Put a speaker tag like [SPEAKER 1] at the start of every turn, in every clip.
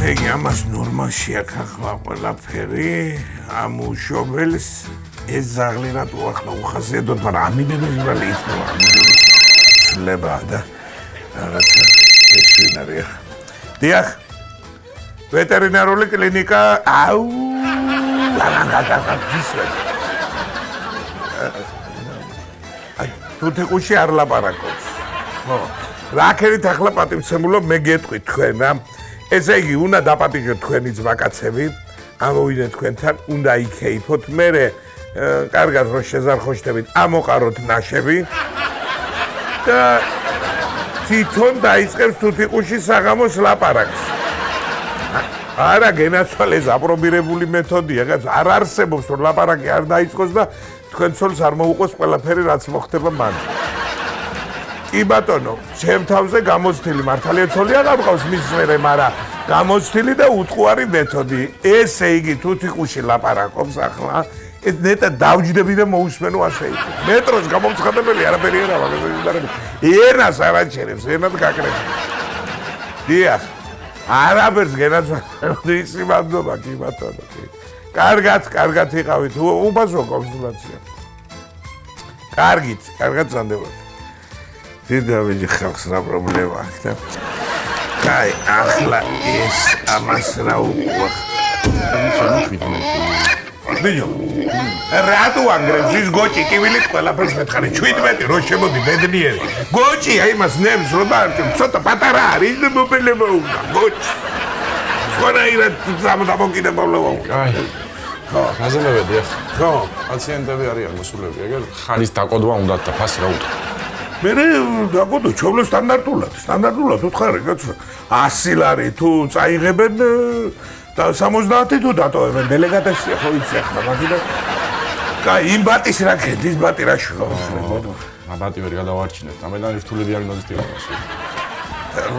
[SPEAKER 1] ესე იგი, ამას ნორმალში აქ ახლა ყველაფერი, ამუშობელს ეს ზაღლი რატო ახლა უხასიათოდ, მაგრამ ამინების ბრალი იქნება, ამინების ცვლება და რაღაცა ეს ვინ არის ახლა. დიახ, ვეტერინარული კლინიკა, აუ, თუთიყუში არ ლაპარაკობს. ხო. რაკერით ახლა პატივცემულობ მე გეტყვით თქვენ რა. ესე იგი, უნდა დაპატიჟოთ თქვენი ძმაკაცები, ამოვიდეთ თქვენთან, უნდა იქეიფოთ, მერე კარგად რო შეზარხოშდებით, ამოყაროთ ნაშები და თვითონ დაიწყებს თუთიყუში საღამოს ლაპარაკს. არა, გენაცვალეს აპრობირებული მეთოდია, არ არსებობს რომ ლაპარაკი არ დაიწყოს და თქვენ ცოლს არ მოუყოს ყველაფერი რაც მოხდება მან. კი ბატონო, ჩემ თავზე გამოცდილი მართალია ცოლი აღარ მყავს მის მერე, მაგრამ გამოცდილი და უტყუარი მეთოდი. ესე იგი თუთიყუში ლაპარაკობს ახლა, ეს ნეტა დავჯდები და მოусმენო ასე იყო. მეტროს გამომცხადებელი არაფერი არა, მაგრამ ენას არ აჩერებს, ენად გაკრებს. დიახ, არაფერს გენაცვალე ისი მადლობა კი ბატონო. კარგად იყავით, უბაზო კონსულტაცია. კარგად ზანდებოდ. დიდავიჯი ხალხს რა პრობლემა აქვს და კაი, ახლა ეს ამას რა უყვა. ბიჭო, რატო ანგრევს ის გოჭი კივილით ყველაფერს მეთხარი 17 რო შემოდი ბედნიერი. გოჭი აი მას ნებს რო დაარჩენ, ცოტა პატარა არის და მოპელება უნდა. გოჭი. სხვანაირად დამოკიდებულება უნდა.
[SPEAKER 2] კაი. ხო, გაზომებდი ახლა. ხო, პაციენტები არიან მოსულები, ეგერ ხალის დაკოდვა უნდათ და ფასი რა უთხრა.
[SPEAKER 1] მე დაგოდო ჩავლო სტანდარტულად უთხარი კაცო 100 ლარი თუ წაიღებენ და 70 თუ დატოვებენ დელეგატაცია ხო იცი ახლა მაგიდან კაი იმ ბატის რა ქედი ის ბატი რა შევხსნებოდო
[SPEAKER 2] ბატი ვერ გადავარჩინეთ ამედან რთული დიაგნოზი აქვს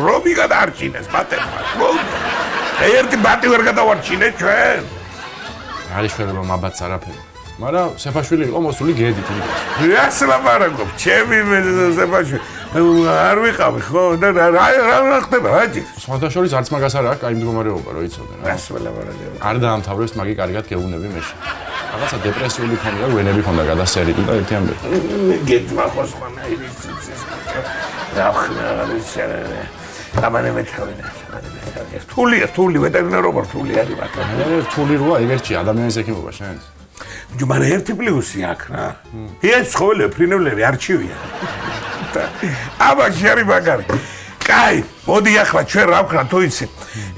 [SPEAKER 1] რომი გადაარჩინეს ბატებმა ერთი ბატი ვერ გადავარჩინეთ ჩვენ
[SPEAKER 2] არის შეიძლება მაბატს არაფერი მაგრამ სეფაშვილი იყო მოსული გედით იმას.
[SPEAKER 1] რას ლაპარაკობ? ჩემი სეფაშვილი. არ ვიყავი ხო? და რა ხდება, აჯი?
[SPEAKER 2] სხვადასხვა არც მაგას არ აქვს, აი მდგომარეობა რო იცოდე რა.
[SPEAKER 1] რას ლაპარაკობ?
[SPEAKER 2] არ დაამთავრებს მაგი კარგად გეუბნები მეში. რაღაცა დეპრესიული ხონია, ვენები ხონდა გადასერილი და ერთი ამბე.
[SPEAKER 1] გეთმა ხო სხვანაირი სიცის. რა ხნა არის შეიძლება. ამანე თავინა. რთული ვეტერინარობა რთული არის ბატონო.
[SPEAKER 2] რთული როა ეგერჩი ადამიანის ექიმობა შენს.
[SPEAKER 1] მაგრამ ერთი პლუსი აქვს რა. ეს ცხოველები ფრინველები არჩივია. აბაში არის მაგარი. კაი, მოდი ახლა ჩვენ რა ვქნა თუ იცი.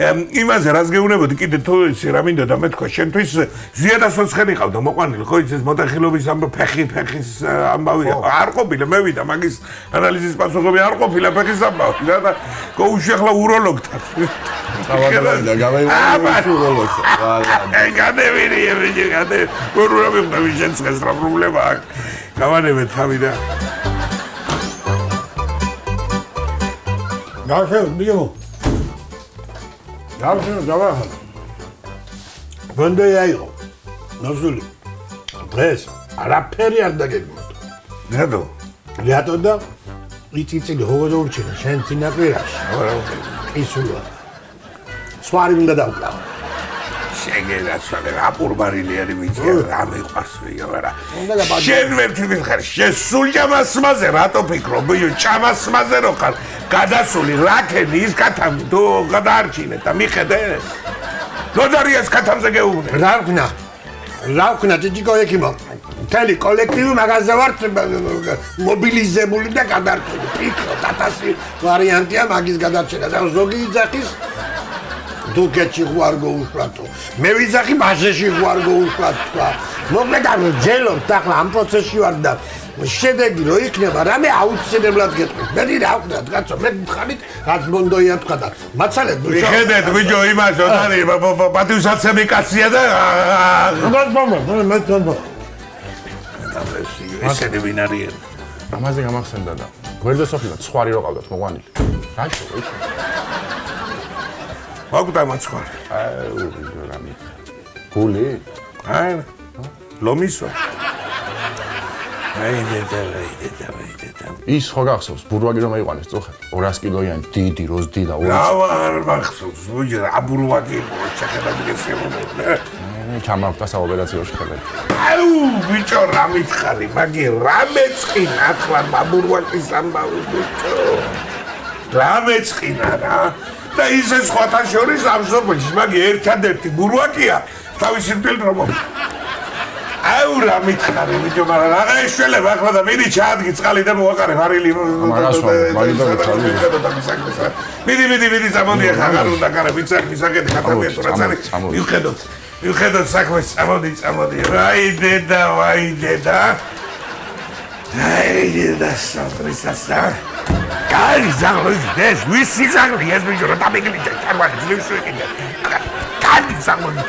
[SPEAKER 1] იმაზე რას გეუბნებოდი კიდე თუ იცი რა მინდა და მე თქვა შენთვის ზიადასოცხენი ყავდა მოყვანილი ხო იცი ეს მოტახილობის ამ ფეხის ამბავი არ ყოფილა მე ვიდა მაგის ანალიზის პასუხები არ ყოფილა ფეხის ამბავი და გოუში ახლა უროლოგთან.
[SPEAKER 2] და გავაიყვანე უროლოგთან.
[SPEAKER 1] აი გადევიდი ეგ უროლოგი მოვიჩენს ეს რა პრობლემა აქვს. გავანებეთ თავი და
[SPEAKER 3] Gavşen, zavah. Bende yaygo. Nasıl? Dres. Araperi arda gelmedi.
[SPEAKER 1] Nerede?
[SPEAKER 3] Lihato da içi hogoda urçina. Şen tinakviraş. İsula. Svarim da davla.
[SPEAKER 1] შეგეცვალე რა პურბარილი არის ვიცი რა მიყვარს ვიგარა შენ ვერთი ვიხარ შენ სულ ჭამასმაზე რატო ფიქრობ ჭამასმაზე რო ხარ გადასული რაკენი ის კათამი თუ გადაარჩინე და მიხედეს ნოდარიას კათამზე გეუბნე
[SPEAKER 3] რა ვქნა ჯიჯიკო ექიმო მთელი კოლექტივი მაგაზე ვართ მობილიზებული და გადარჩული ფიქრო დათასი ვარიანტია მაგის გადარჩენა და ზოგი იძახის დუქეთში ხوار გოუშლათო მე ვიძახი ბაზეში ხوار გოუშლათ თქვა მოკლედ არ ჯელობთ ახლა ამ პროცესში ვარ და შედეგი რო იქნება რამე აუცილებლად გეტყვით მე რა ვქნათ კაცო მე მთხარით რაც მონდოია თქვა და მაცალეთ ბიჭო
[SPEAKER 1] მიხედეთ ბიჭო იმას ოდარი პატივსაცემი კაცია და
[SPEAKER 3] მე თქო
[SPEAKER 1] ესენი ვინ არიან
[SPEAKER 2] ამაზე გამახსენდა და გვერდზე სოფლიდან ცხვარი რო ყავდათ მოყვანილი რა შევ იცი
[SPEAKER 1] მაგდა მაცხარი.
[SPEAKER 2] რამე. გული?
[SPEAKER 1] ლომისო.
[SPEAKER 2] ის ხო გახსოვს, ბურვაგი რომ აიყვანეს წუხეთ. 200 კილოიანი დიდი როზდი და
[SPEAKER 1] რა მახსოვს, ვიჯერ აბურვაგი შეხედავ გესებოდა.
[SPEAKER 2] ჩამავდა საოპერაციო შეხედა.
[SPEAKER 1] აუ, ბიჭო, რა მითხარი, მაგი რა მეწყინა ახლა აბურვაგის ამბავი ბიჭო. რა მეწყინა რა? და ისე სხვათა შორის ამ სოფელში მაგი ერთადერთი ბურვაკია თავისი მტილ რომ აუ რა მითხარი ბიჭო, მაგრამ რა ეშველებ ახლა და მიდი ჩაადგი წყალი და მოვაყარე ვარილი. მიდი წამოდი ახლა აღარ უნდა გარე მისაკეთე კატალოგი რაც არის. მიუხედავად საქმეს წამოდი. ვაი დედა. აი დედა სტრესასა. კაი ზაღლოდეს ვისი ზაღლი ეს ბიჭო რა დამიგლიჯე ჩარვალი ძლივს ვიყიდე. კაი ზაღლოდი.